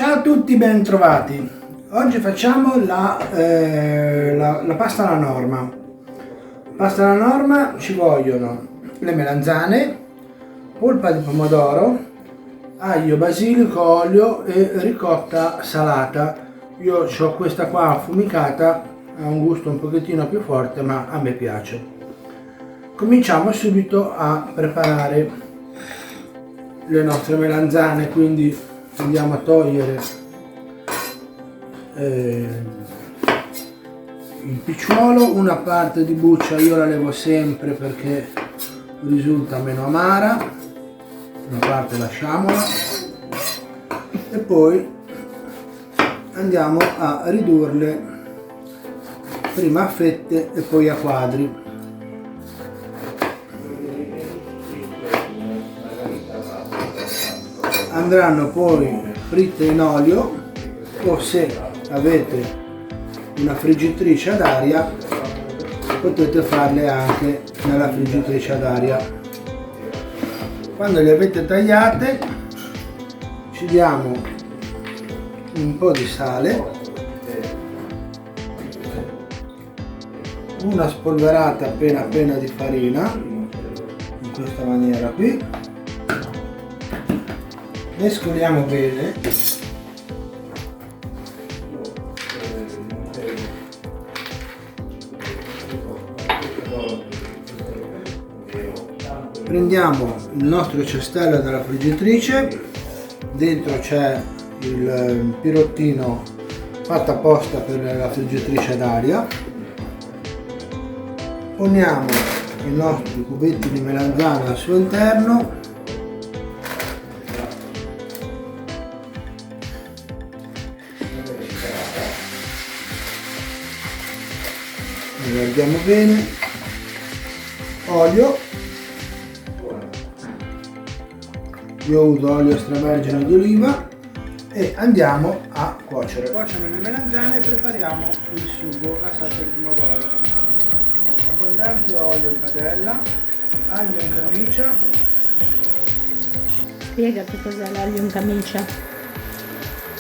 Ciao a tutti, ben trovati. Oggi facciamo la pasta alla norma. Pasta alla norma ci vogliono le melanzane, polpa di pomodoro, aglio, basilico, olio e ricotta salata. Io ho questa qua affumicata, ha un gusto un pochettino più forte, ma a me piace. Cominciamo subito a preparare le nostre melanzane, quindi andiamo a togliere il picciuolo. Una parte di buccia io la levo sempre perché risulta meno amara, una parte lasciamola e poi andiamo a ridurle prima a fette e poi a quadri. Andranno poi fritte in olio, o se avete una friggitrice ad aria potete farle anche nella friggitrice ad aria. Quando le avete tagliate ci diamo un po' di sale, una spolverata appena di farina, in questa maniera qui. Mescoliamo bene, prendiamo il nostro cestello dalla friggitrice, dentro c'è il pirottino fatto apposta per la friggitrice ad aria, poniamo i nostri cubetti di melanzane al suo interno, allarghiamo bene, olio, io uso olio extravergine d'oliva e andiamo a cuocere. Cuociono le melanzane e prepariamo il sugo, la salsa di pomodoro. Abbondante olio in padella, aglio in camicia. Spiega che cos'è l'aglio in camicia.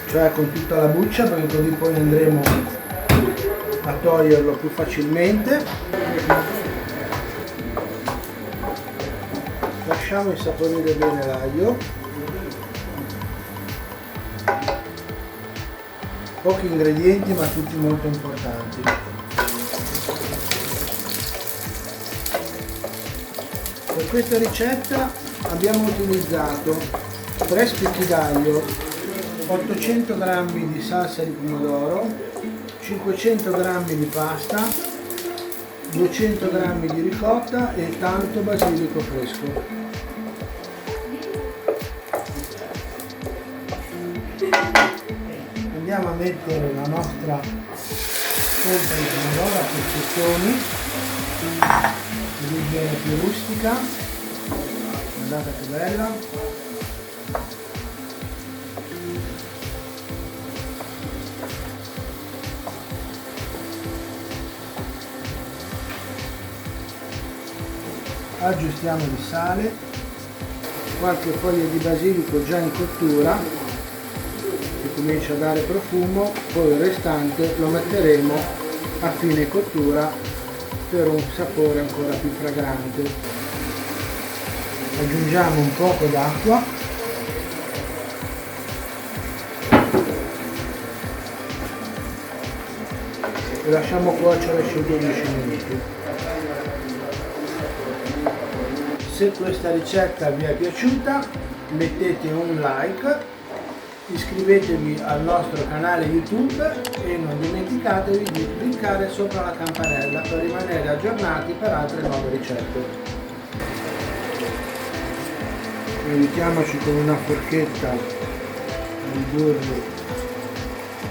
Cioè con tutta la buccia, perché così poi andremo a toglierlo più facilmente. Lasciamo insaporire bene l'aglio, pochi ingredienti ma tutti molto importanti. Per questa ricetta abbiamo utilizzato 3 spicchi d'aglio, 800 g di salsa di pomodoro, 500 g di pasta, 200 g di ricotta e tanto basilico fresco. Andiamo a mettere la nostra polpa di pomodoro a pezzettoni, così viene più rustica. Guardate che bella! Aggiustiamo il sale, qualche foglia di basilico già in cottura che comincia a dare profumo, poi il restante lo metteremo a fine cottura per un sapore ancora più fragrante. Aggiungiamo un poco d'acqua e lasciamo cuocere su 12 minuti. Se questa ricetta vi è piaciuta mettete un like, iscrivetevi al nostro canale YouTube e non dimenticatevi di cliccare sopra la campanella per rimanere aggiornati per altre nuove ricette. Aiutiamoci con una forchetta a ridurre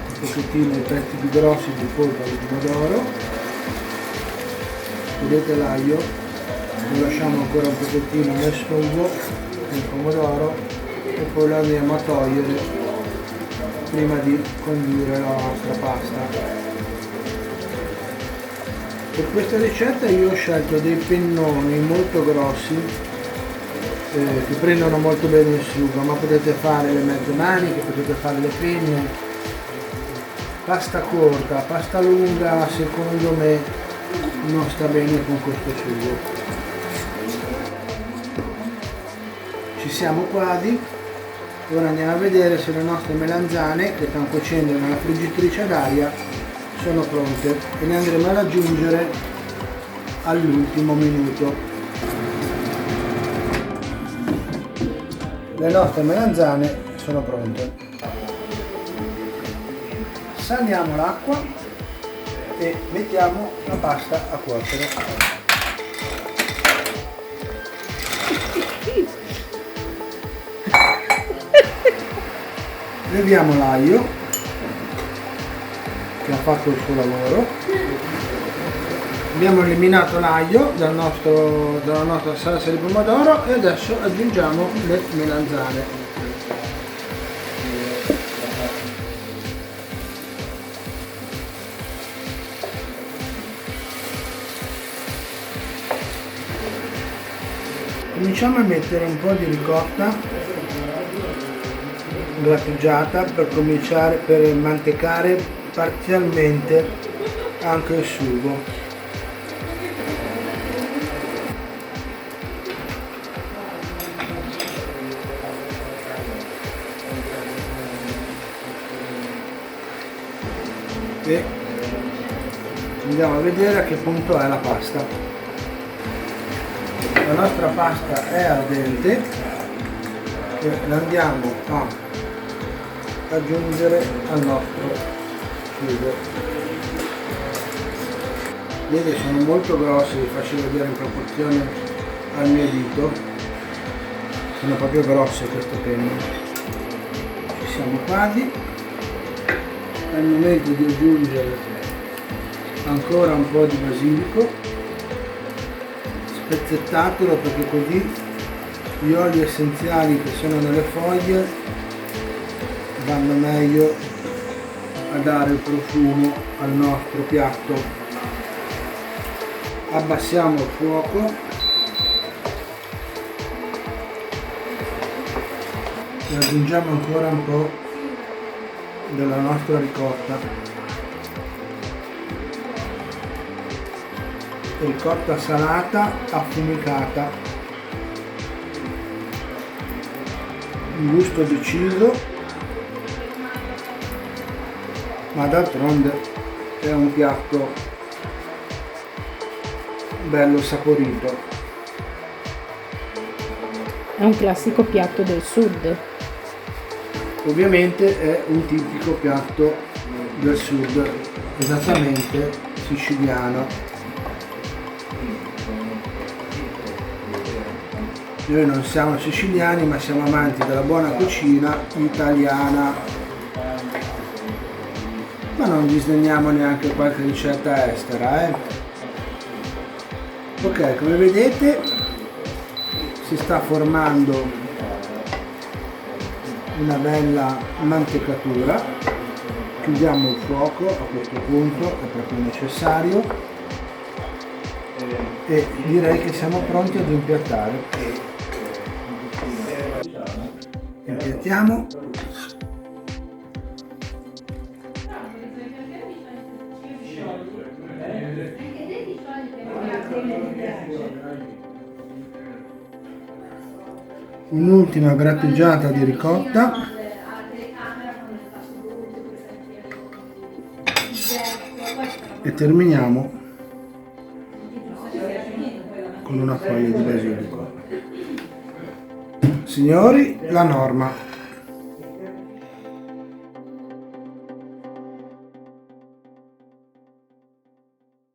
un pochettino i pezzi più grossi di polpa di pomodoro. Vedete l'aglio? Lo lasciamo ancora un pochettino nel sugo del pomodoro e poi lo andiamo a togliere prima di condire la nostra pasta. Per questa ricetta io ho scelto dei pennoni molto grossi che prendono molto bene il sugo, ma potete fare le mezze maniche, potete fare le penne, pasta corta, pasta lunga secondo me non sta bene con questo sugo. Ci siamo quasi, ora andiamo a vedere se le nostre melanzane che stanno cuocendo nella friggitrice ad aria sono pronte e le andremo ad aggiungere all'ultimo minuto. Le nostre melanzane sono pronte. Saliamo l'acqua e mettiamo la pasta a cuocere. Leviamo l'aglio che ha fatto il suo lavoro. Abbiamo eliminato l'aglio dalla nostra salsa di pomodoro e adesso aggiungiamo le melanzane. Cominciamo a mettere un po' di ricotta grattugiata per mantecare parzialmente anche il sugo. E andiamo a vedere a che punto è la pasta. La nostra pasta è al dente e la andiamo a aggiungere al nostro sugo. Vedete, sono molto grossi, vi faccio vedere in proporzione al mio dito, sono proprio grosse queste penne. Ci siamo quasi. È il momento di aggiungere ancora un po' di basilico, spezzettatelo perché così gli oli essenziali che sono nelle foglie vanno meglio a dare il profumo al nostro piatto. Abbassiamo il fuoco e aggiungiamo ancora un po' della nostra ricotta, ricotta salata affumicata, un gusto deciso, ma d'altronde è un piatto bello saporito. È un classico piatto del sud. Ovviamente è un tipico piatto del sud, esattamente siciliano. Noi non siamo siciliani, ma siamo amanti della buona cucina italiana, ma non disdegniamo neanche qualche ricetta estera, Ok, come vedete si sta formando una bella mantecatura. Chiudiamo il fuoco a questo punto, è proprio necessario, e direi che siamo pronti ad impiattare. Impiattiamo. Un'ultima grattugiata di ricotta e terminiamo con una foglia di basilico. Signori, la norma.